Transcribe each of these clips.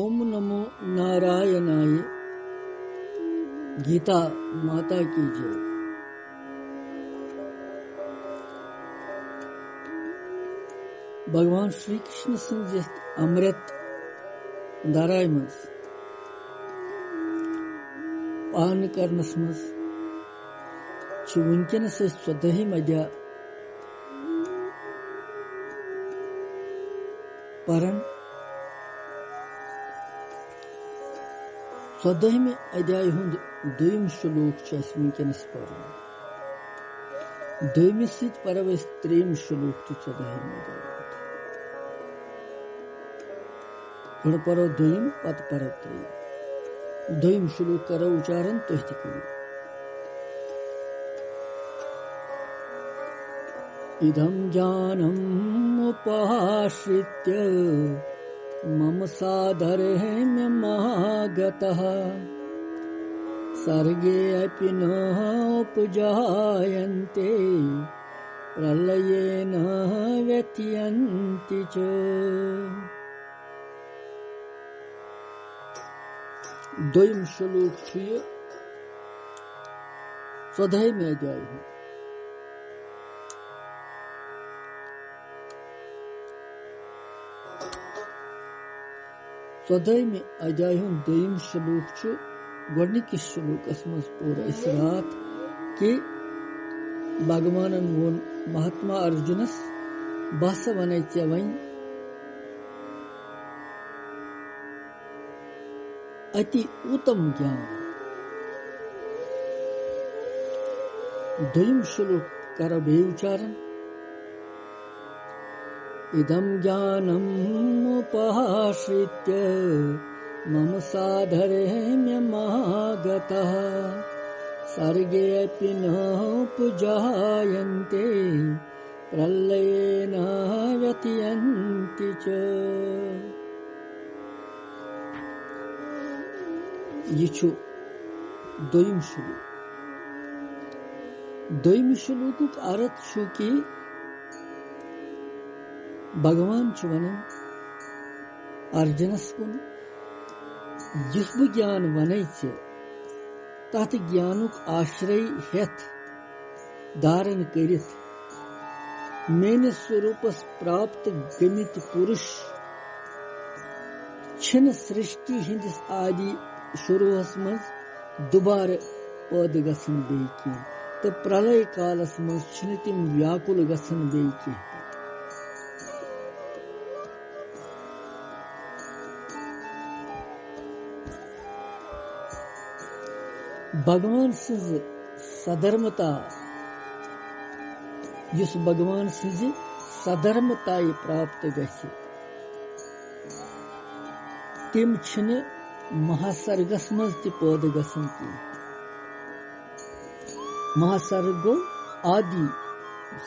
ओम नमो नारायणाय। गीता माता की जय। भगवान श्री कृष्ण सन्ज अमृत धाराय मज पान करनस मज वनकस 14 अध्याय परन। 14 अध्याय हुंद दोयम श्लोक वनकस परन। दोयमिस सत परव 3 श्लोक 14 अध्याय। गो परो दोयम पत परो 3। दोयम श्लोक करो उच्चारण तुह ति करो। इदं ज्ञानम् उपाश्रित्य मम साधर्म्यमागतः सर्गे अपि नोपजायन्ते प्रलये न व्यथयन्ति च। दोयम श्लोक 14 अध्याय। 14 अध्याय दोयम श्लोक गोडनिकिस श्लोकस मज पूरा इस रात कि भगवान वोन महात्मा अर्जुनस बस वन ऐ वन अति उत्तम ज्ञान। दोयम श्लोक करो बे उच्चारण। इदं ज्ञानम् उपाश्रित्य मम साधर्म्यमागतः सर्गे अपि नोपजायन्ते प्रलये न व्यथयन्ति च। यह दोयम श्लोक। दोयम श्लोक अर्थ कि भगवान वन अर्जुनस कुन जिस बह ज्ञान वन तथ ज्ञानुक आश्रय हेथ धारण करित मेनिस स्वरूपस प्राप्त गमित पुरुष छिन सृष्टि हिंदिस आदि शुरुहस मज दुबार पैद गसन बे कह तो प्रलय कालस मज छिन तिम व्याकुल गसन बे कह। भगवान सज सधर्मता युस भगवान सज सधर्मताय प्राप्त गछि तिम छिन महासर्गस मज ति पैद गसन की। महासर्ग गो आदि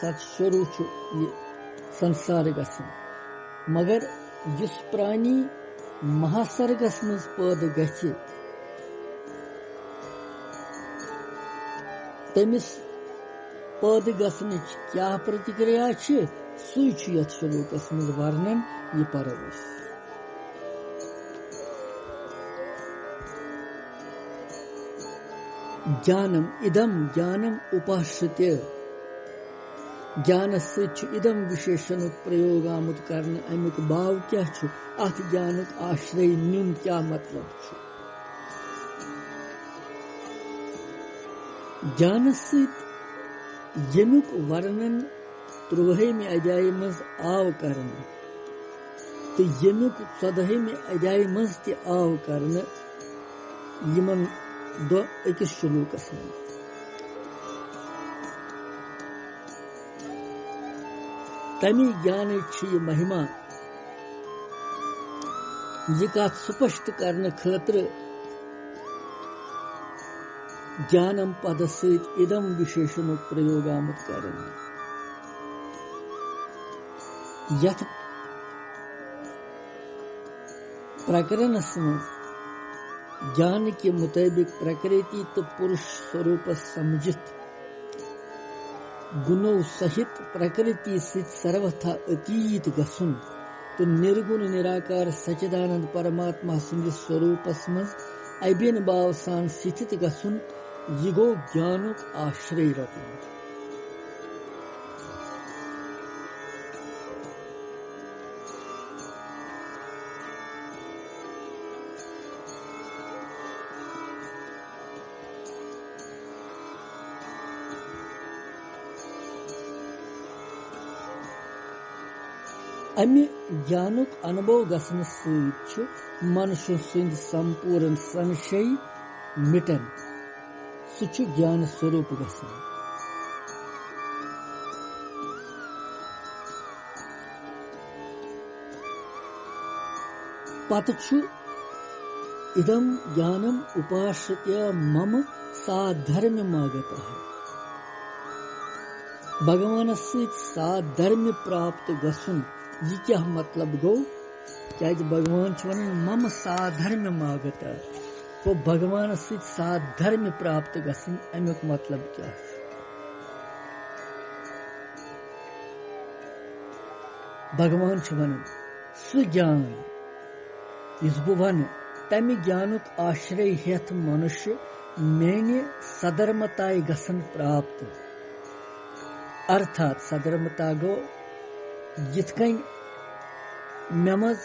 सत शुरू ये संसार गसन मगर युस प्राणी महासर्गस मज पैद गछि तमिस पैद गसन क्या प्रतिक्रिया सु श्लोकस मज वर्णन यह परो। ज्ञानम इदम ज्ञानम उपाश्रित्य ज्ञान इदम विशेषण प्रयोग आमुत करने अमुक भाव क्या अत ज्ञानुक आश्रय नुन क्या मतलब ज्ञान यमुक वर्णन 13 अध्याय मज आव करन तो यमुक 14 अध्याय मज ति आव करन यमन दो अकिस श्लोकस मज। तमी ज्ञान महिमा यह कथ स्पष्ट करने खतर ज्ञानम पद सहित इदम विशेषण प्रयोग आमुत करन यथ प्रकरणस मज ज्ञान के मुताबिक प्रकृति तो पुरुष स्वरूप समझित गुणों सहित प्रकृति सहित सर्वथा अतीत गसुन तो निर्गुण निराकार सच्चिदानंद परमात्मा संदिस स्वरूपस मज अबिन भाव सान स्थित गसुन यह गो ज्ञानुक आश्रय रटुन। अमि ज्ञानुक अनुभव गसन सु मनुष्य सुंद संपूर्ण संशय मिटन सुचु ज्ञान स्वरूप गसन। पतछु इदम ज्ञानम उपाश्रित्य मम साधर्म्यमागतः। भगवान से साधर्म्य प्राप्त गसुन यह क्या मतलब गो? क्या भगवान वन मम साधर्म्यमागत को भगवान से साधर्म्य प्राप्त गसन अमुक मतलब क्या? भगवान वन सुज्ञान इस वन तमि ज्ञानुक आश्रय हेत मनुष्य मेने सधर्मताय गसन प्राप्त। अर्थात सधर्मता गो जितकन मेमज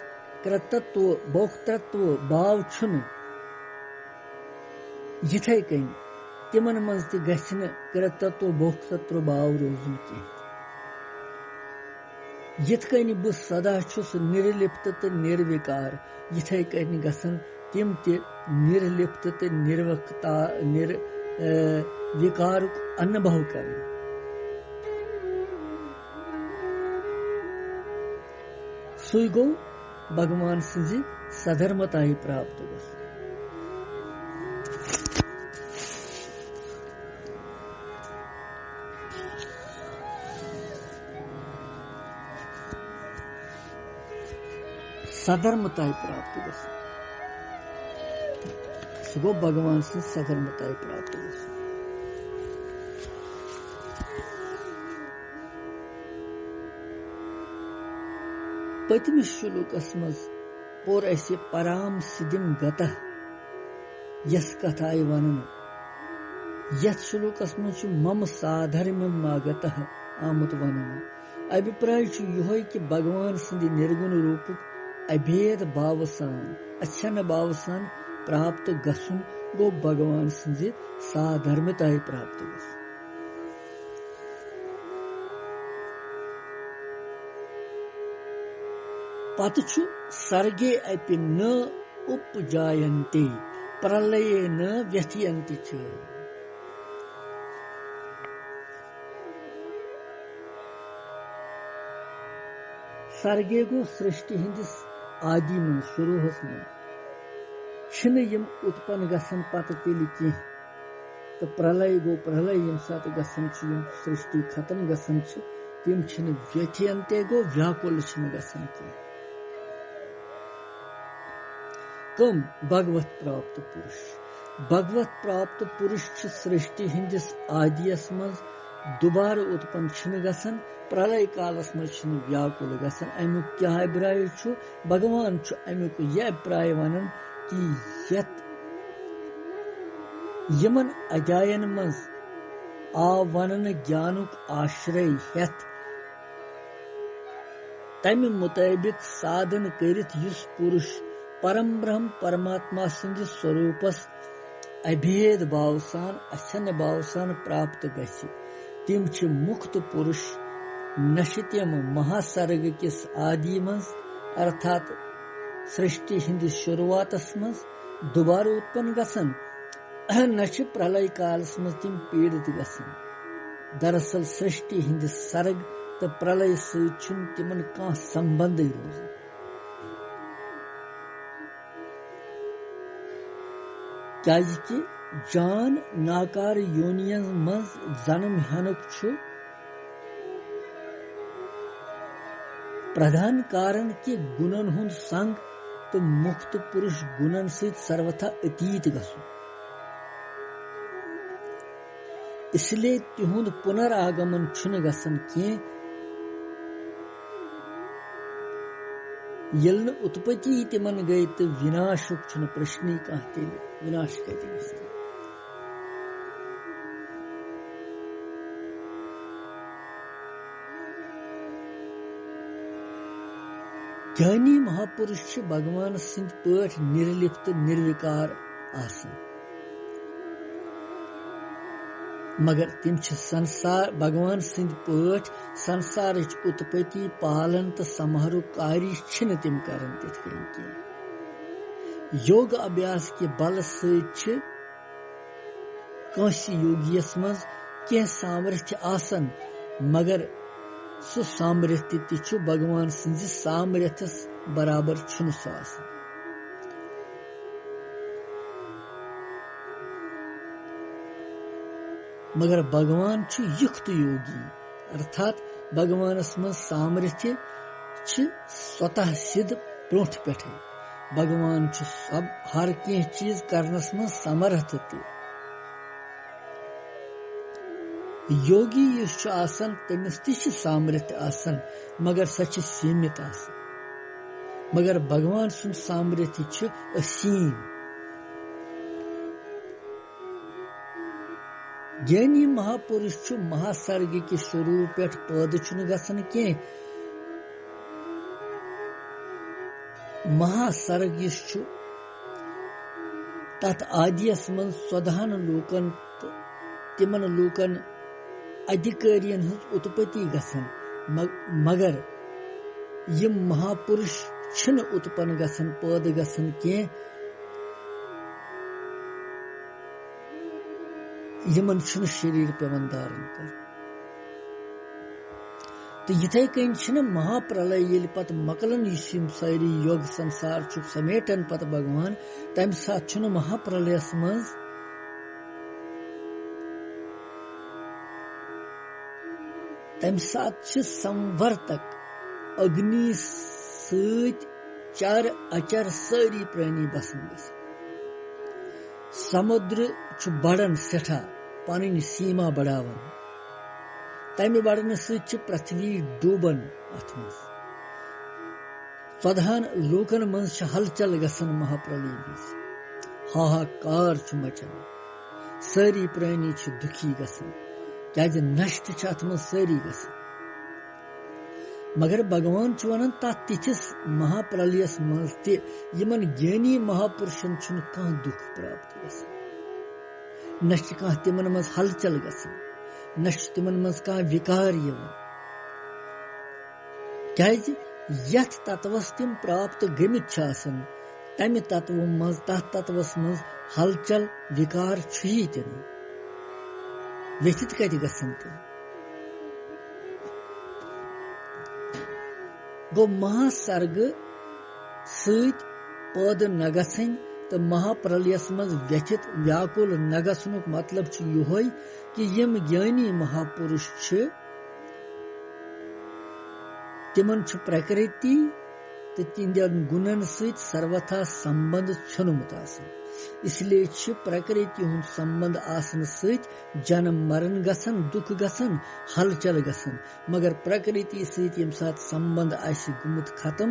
कृतत्व भोक्तृत्व भाव छुन यिथै कन तिमन मज त गछन कृतत्व भोक्तृत्व भाव रोजन की। यिथकन बह सदा छुस निर्लिप्त तो निर्विकार यिथै कन गसन तिम त निर्लिप्त तो निर्विकारक अनुभव कर। सुई गो भगवान सिंजी सधर्मताई प्राप्त गस। सधर्मताई प्राप्त गस सुगो भगवान से सधर्मताई प्राप्त गस। पतमिस शुलुकस मज पोर ऐसे पराम सिद्धिम गतः यस कथाय वनन यथ शुलुकस मज मम साधर्म्यम मागतः आमुत वनन। अभिप्राय यह कि भगवान सिंधि निर्गुण रूप अभेद भाव सान अच्छन भाव सान प्राप्त गसुन गो भगवान सिंधि साधर्म्यताय प्राप्त गस। पतछु सर्गे अपि न उपजायन्ते प्रलये न व्यथयन्ति च। सर्गे गो सृष्टि हिंदिस आदि मन शुरूहस मन छिन यम उत्पन्न गसन पत तेलि की तो प्रलय गो प्रलय यम सात गसन छ यम सृष्टि खत्म गसन छ तिम छिन व्यथयन्ते गो व्याकुल छिन गसन की। कम भगवत प्राप्त पुरुष भगवत प्राप्त पुरुष सृष्टि हिंदिस आदियस मज दोबारा उत्पन्न छिन गसन प्रलय कालस मज छिन व्याकुल गसन। अमुक क्या अभिप्राय छु भगवान छु अमुक यह अभिप्राय वनन कि यत यमन अजायन मज आ वनन ज्ञानुक आश्रय हेत तमि मुताबिक साधन करित युस पुरुष परम ब्रह्म परमात्मा सिंध स्वरूपस अभेद भाव सान अच्छन भाव सान प्राप्त गछि तिम छ मुक्त पुरुष नशित्यम महासर्ग किस आदि मज अर्थात सृष्टि हिंदी शुरुआतस मज दोबारा उत्पन्न गसन न प्रलय कालस मज तिम पीड़ित गसन। दरअसल सृष्टि हिंदी सर्ग तो प्रलय सुन तिमन का संबंध रोज। क्या कि जान नाकार योनियन मज जन्म हेनुक छु प्रधान कारण कि गुणन हुंद संग तो मुक्त पुरुष गुणन से सर्वथा अतीत गसु। इसलिए तिहुंद पुनरागमन छुन गसन कि यल न उत्पत्ति तिमन गई तो विनाशुक छुन प्रश्नी कहते विनाश कहते हैं। ज्ञानी महापुरुष भगवान सिंध पठ निर्लिप्त निर्विकार आसन, मगर तिम संसार भगवान सिंध पठ संसार उत्पत्ति पालन तो समारोह कार्य छिन तिम करन तिथ कन की। योग अभ्यास के बल सि योगियस मज के सामर्थ्य आसन, मगर सु सामर्थ्य तिछु भगवान सिंधि सामर्थ्यस बराबर छुन सु आसन। मगर भगवान छु युक्त योगी, अर्थात भगवानस मज सामर्थ्य छ स्वतः सिद्ध ब्रोठ पेठे। भगवान छु सब हर कह चीज करनस मज समर्थ ते। योगी युस छु आसन तमिस ति छ सामर्थ्य आसन, मगर सच सीमित आसन। मगर भगवान सुन सामर्थ्य छु असीम। ज्ञानी महापुरुष छु महासर्ग के स्वरूप पेठ पैदा छुन गसन के। महासर्ग छु तथ आदियस मन स्वधान लोकन तिमन लोकन अधिकारियन हज उत्पत्ति गसन, मगर यम महापुरुष छन उत्पन्न गसन पैदा गसन के। यमन छुन शरीर पेवन धारण कर। तो यथे कन छन महाप्रलय येल पत मकलन यम सारी योग संसार छु समेटन पत भगवान तम साथ छुन महाप्रलय मज तम साथ छ संवर्तक अग्नि सत चार अचर सारी प्राणी बसन गसन। समुद्र छु बड़न सेठा पानी सीमा बढ़ावन, तमि बढ़न सत पृथ्वी डूबन अथ मज। स्वधान लोकन मज हलचल गसन महाप्रलय बीच। हाहाकार छु मचन, सारी प्राणी छु दुखी गसन, क्या नष्ट छ अथ मज सारी गसन। मगर भगवान छु वनन तथ तिथिस महाप्रलयस मज ते यमन ज्ञानी महापुरुषन छुन कह दुख प्राप्त गसन। नष्ट कह तिमन मज हलचल गसन, नष्ट तिमन मज कह विकार यवन। क्या यथ तत्वस तिम प्राप्त गमित छ आसन, तमि तत्व मज तथ तत्वस मज हलचल विकार छुही तिम व्यथित कति गसन तिम। गो महासर्ग सत पैद न गसन तो महाप्रलयस मज व्यथित व्याकुल न गसनुक मतलब छु योहै कि यम ज्ञानी महापुरुष छ तिमन छु प्रकृति तो तिंदन गुणन सत सर्वथा संबंध छनुमुत आसन। इसलिए छु प्रकृति हुन संबंध आसन सत जन्म मरण गसन, दुख गसन, हलचल गसन। मगर प्रकृति सत यम साथ संबंध आसि गुमुत खत्म,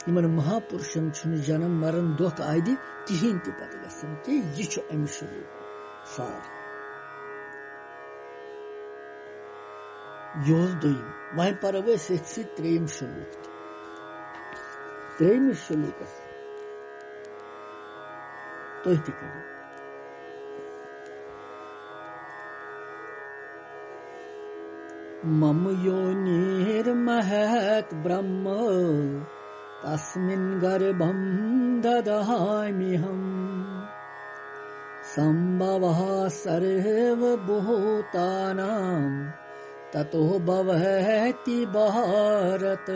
यमन महापुरुषन छुन जन्म मरण दुख आदि किहिन ते पत गसन के। यह छु अमि स्वरूप सार। योज दोयम वहीं पर वे से त्रेयम श्लोक। त्रेयम श्लोक तो मम योनिर्महत् ब्रह्म तस्मिन् गर्भं ददाम्यहम् संभवः सर्वभूतानां ततो भवति भारत।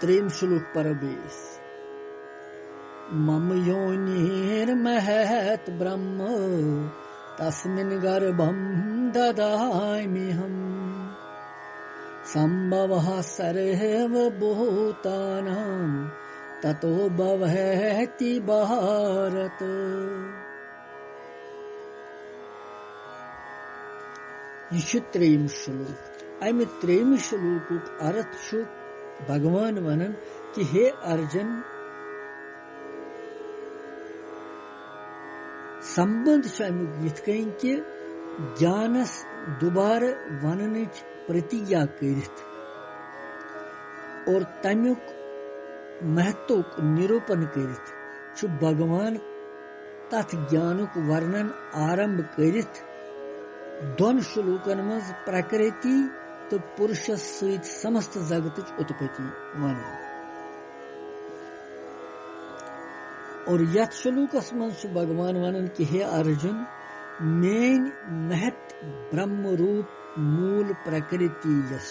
त्रेम श्लोक परवेश। मम योनिर्महत् ब्रह्म तस्मिन् गर्भं ददाम्यहम् संभवः सर्वभूतानां ततो भवति भारत। यह त्रेयम श्लोक। अमि त्रेयम श्लोक अर्थ भगवान वनन कि हे अर्जुन संबंध अमुक यथ कन कि ज्ञानस दोबारा वन प्रतिज्ञा करित और तमुक महत्व निरूपण करित भगवान तथ ज्ञानुक वर्णन आरंभ करित दोन श्लोकन मज प्रकृति तो पुरुष सहित समस्त जगत उत्पत्ति वन और यथ श्लोकस मज भगवान वनन कि हे अर्जुन मेन महत ब्रह्म रूप मूल प्रकृति यह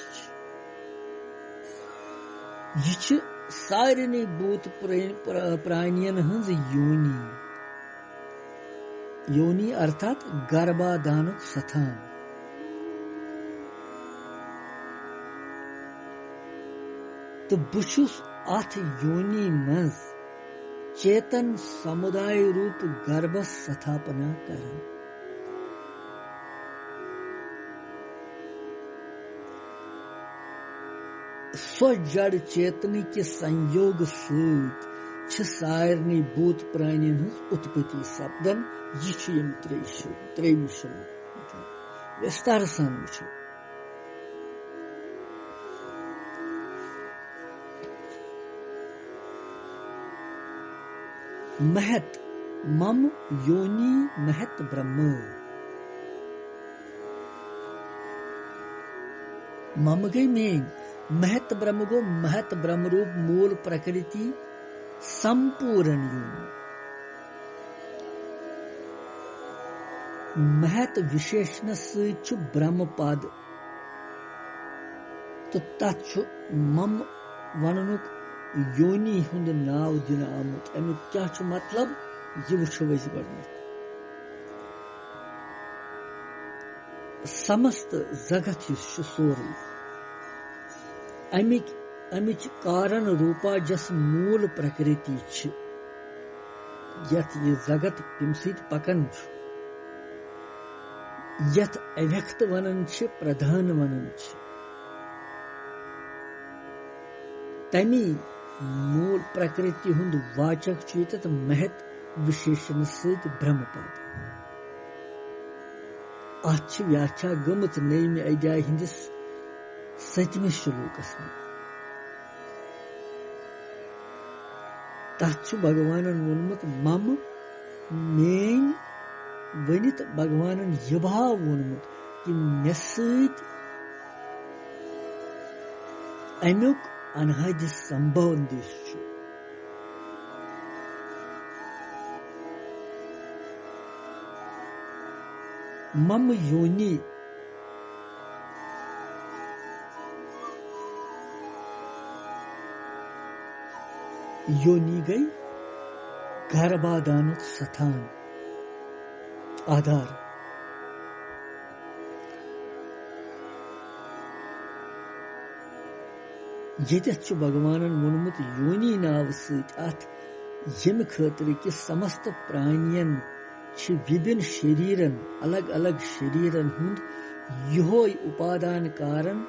सारे भूत प्राणियन हंज योनि योनि अर्थात गर्भाधानुक स्थान तो बुछुस अथ योनि मज चेतन समुदाय रूप गर्भ स्थापना करन स्व जड़ चेतन के संयोग सहित सारे भूत प्राणी उत्पत्ति सपदन यह त्रेयम श्लोक विस्तार सान वो महत मम योनि महत ब्रह्म मम गई मेन महत ब्रह्म गो महत ब्रह्म रूप मूल प्रकृति संपूर्ण योनि महत विशेषण सहित ब्रह्म पद तो तथ मम वननुक योनि हुंद नाव दिन आमुत अमुक क्या मतलब यह वो समस्त जगत सोरे अमिच कारण रूपा जस मूल प्रकृति यथ ये जगत तम सत पकन यथ अव्यक्त वनन प्रधान वनन तमी मूल प्रकृति हुंद वाचक यत महत विशेषण सहित ब्रह्मपद अथ व्याख्या गमत नयमि अध्याय हिंदिस 7वें श्लोकस तथ भगवानन वोनमुत मम मेन वनित भगवानन यह भाव वोनमुत कि मे सहित अमुक अनहद संबंध मम योनि योनि गई गर्भाधानुक स्थान आधार ये भगवानन वोनमुत योनि नाव सत यम खतर कि समस्त प्राणियन विभिन्न शरीरन अलग अलग शरीरन हुंद योय उपादान कारण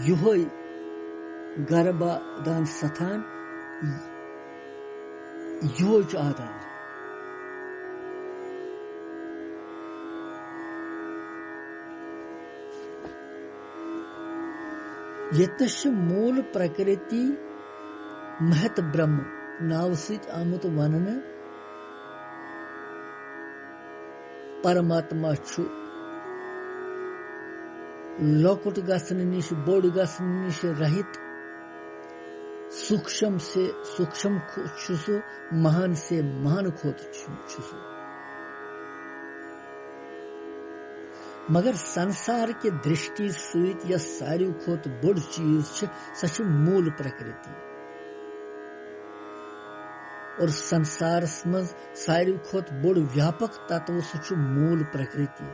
योय गर्भाधान स्थान योज आधार यतश मूल प्रकृति महत ब्रह्म नाव सहित आमुत वनन परमात्मा छु लकुट गसन निश बोड़ गसन निश रहित सूक्ष्म से सूक्ष्म छुसु महान से महान खोत छुसु मगर संसार के दृष्टि सहित यह सारी खोत बड़ चीज सच मूल प्रकृति और संसार मज सारी खोत बड़ व्यापक तत्व सच मूल प्रकृति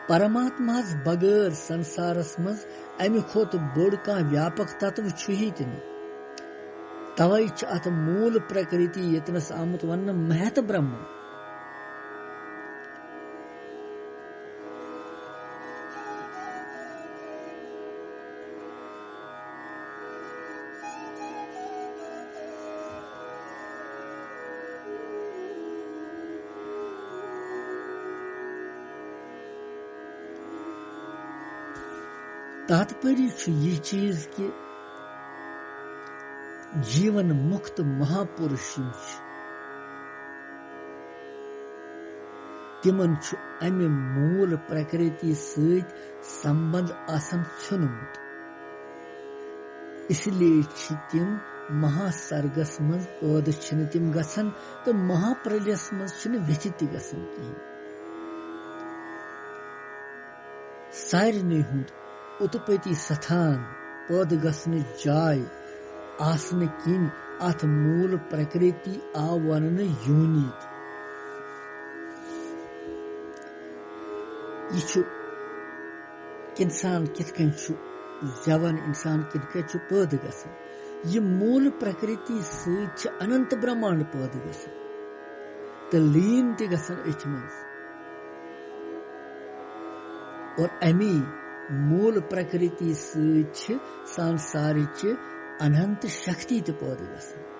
परमात्मा बगैर संसारस मज अमि खोत बोड़ का व्यापक तत्व छुही तन तवै अत मूल प्रकृति यतनस आमुत वन महत ब्रह्म तात्पर्य यह चीज कि जीवन मुक्त महापुरुष तिमन अमि मूल प्रकृति सहित संबंध आसन छुनमुत, इसलिए तिम महासर्गस मज पद तिम गसन तो महाप्रलयस मज व्यथित गसन कहीं। सारने हुंद उत्पत्ति स्थान पद गसन जाय आसन किन अथ मूल प्रकृति आवन योनि। यह इंसान कितकन जवान इंसान कितकन पद गसन, यह मूल प्रकृति सहित अनंत ब्रह्मांड पद गसन तो लीन ते गसन अथ मज, और अमी मूल प्रकृति सहित संसार अनंत शक्ति ते पद गसन।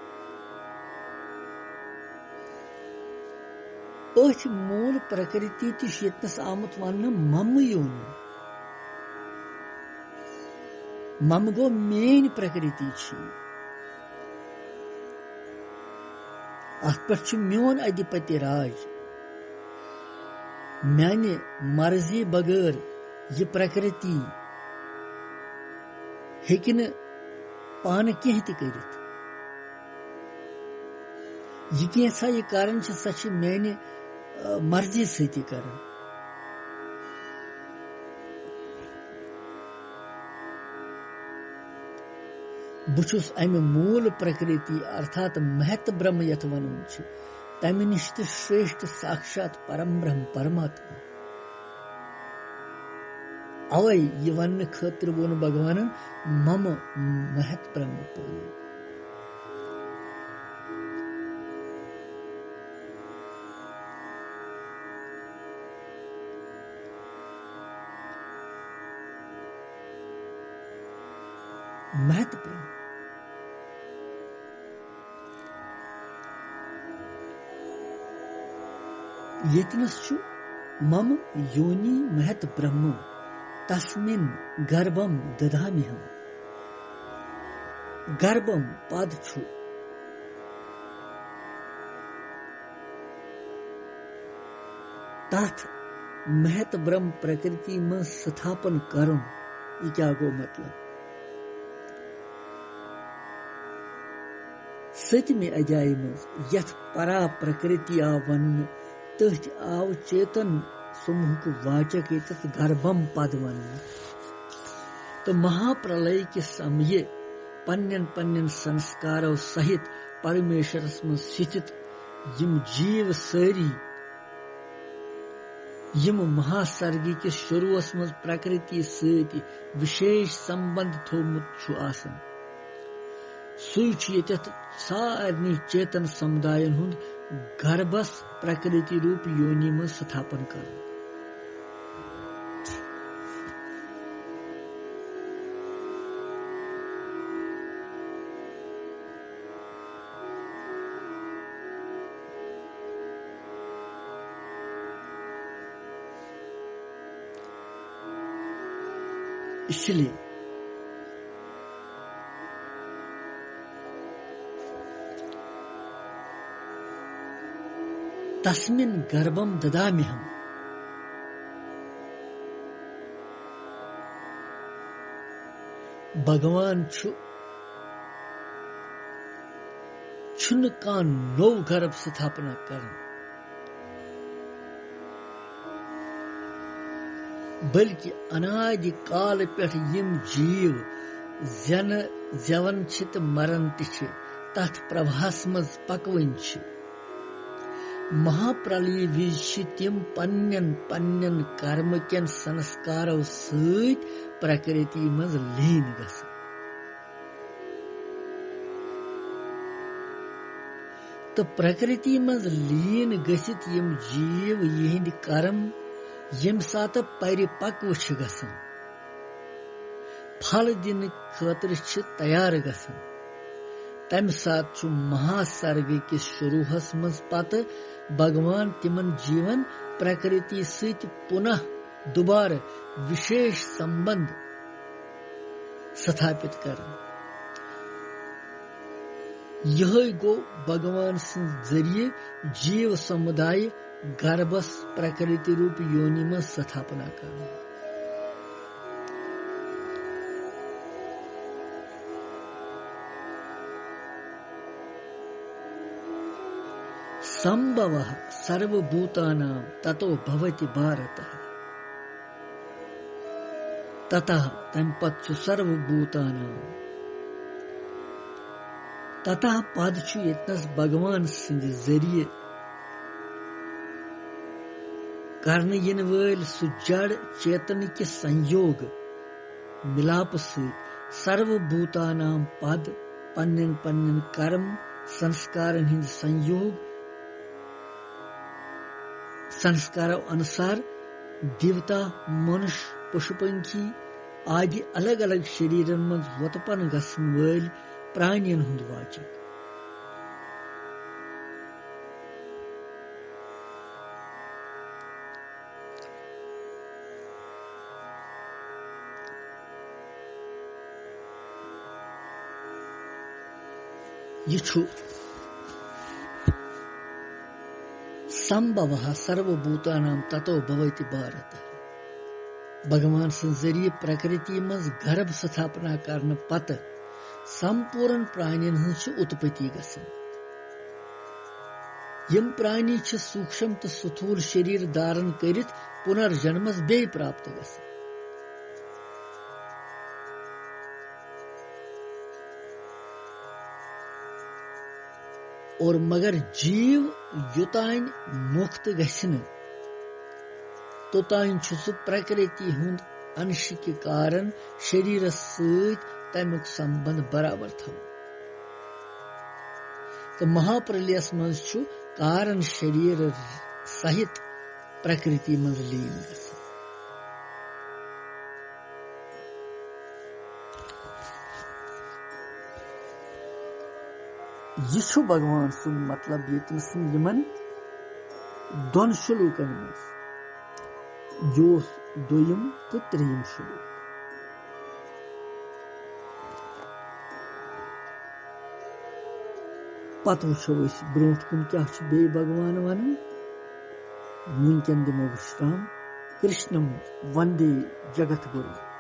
अथ मूल प्रकृति यतनस आमुत वन मम योनि, मम गो मेन प्रकृति अत पे मोन अधिपति राज, माने मर्जी बगैर यह प्रकृति हेकि पान कह कर यह कारण सच माने मर्जी सती कर। बुछुस अमि मूल प्रकृति अर्थात महत ब्रह्म यथ वन तमि निश श्रेष्ठ साक्षात परम ब्रह्म परमात्मा। अवै यह वन खतर वोन भगवान मम महत ब्रह्म पद। महत ब्रह्म यतनस मम योनि महत ब्रह्म तस्मिन् गर्भम दधाम्यहम्। गर्भम पद तथ महत ब्रह्म प्रकृति में स्थापन करुन। यह क्या गो मतलब सतमे अध्याय में यथ परा प्रकृति आ वन तथ आव चेतन समूह वाचक गर्भम पद वन। तो महाप्रलय के समय पन्यन पन्यन संस्कारों सहित परमेश्वरस में स्थित यम जीव सारी यम महासर्गी के शुरुआस में प्रकृति सहित विशेष संबंध थोमुत आसन सुच सारनी चेतन समुदायन हुंद गर्भस प्रकृति रूप योनि में स्थापन कर। इसलिए तस्मिन् गर्भम ददाम्यहम्। भगवान छुन का नौ गर्भ स्थापना कर, बल्कि अनादि काल पे यम जीव जन जवन छित मरन तिछ तथ प्रभास मज पकवन छ। महाप्रलय विज तिम पन्यन पन्यन कर्म केन संस्कारों सहित प्रकृति मज लीन गसन। तो प्रकृति मज लीन गसित यम जीव यहिंद कर्म यम सात परिपक्व गसन फल दिन खतर तैयार गसन तम सात महासर्ग किस शुरूहस मज पत भगवान तिमन जीवन प्रकृति सहित पुनः दोबारा विशेष संबंध स्थापित कर। यह गो भगवान जरिए जीव समुदाय गर्भस प्रकृति रूप योनि में स्थापना कर। संभव सर्वभूतानां ततो भवति भारतः। ततः तंपत्सु सर्वभूतानां ततः पद यतनस भगवान सिंध जरिए करने इन वल सु जड़ चेतन के संयोग मिलाप से सर्वभूतानां पद पन्न पन्न कर्म संस्कार हिंद संयोग संस्कार अनुसार देवता मनुष्य पशुपंखी आदि अलग अलग शरीरन मज वतपन गसन वल प्राणियन हुंद वाचक। यह संभव सर्वभूतानां ततो भवति भारत। भगवान जरिए प्रकृति मज गर्भ स्थापना करने पत संपूर्ण प्राणियन हंस उत्पत्ति गसन। यम प्राणी सूक्ष्म तो स्थूल शरीर धारण करित पुनर्जन्मस बे प्राप्त गसन। और मगर जीव युतान मुक्त गसन तोतान सु प्रकृति हुंद अंश के कारण शरीर सहित तमुक संबंध बराबर थव। तो महाप्रलयस मज कारण शरीर सहित प्रकृति मज लीन गसन। यह भगवान सुन मतलब यमन दोन श्लोकन मज जोस दोयम तो त्रेयम श्लोक। पत वो ब्रोट कुन क्या बे भगवान वन वुनकन दिमो विश्राम। कृष्णम वंदे जगत गुरु।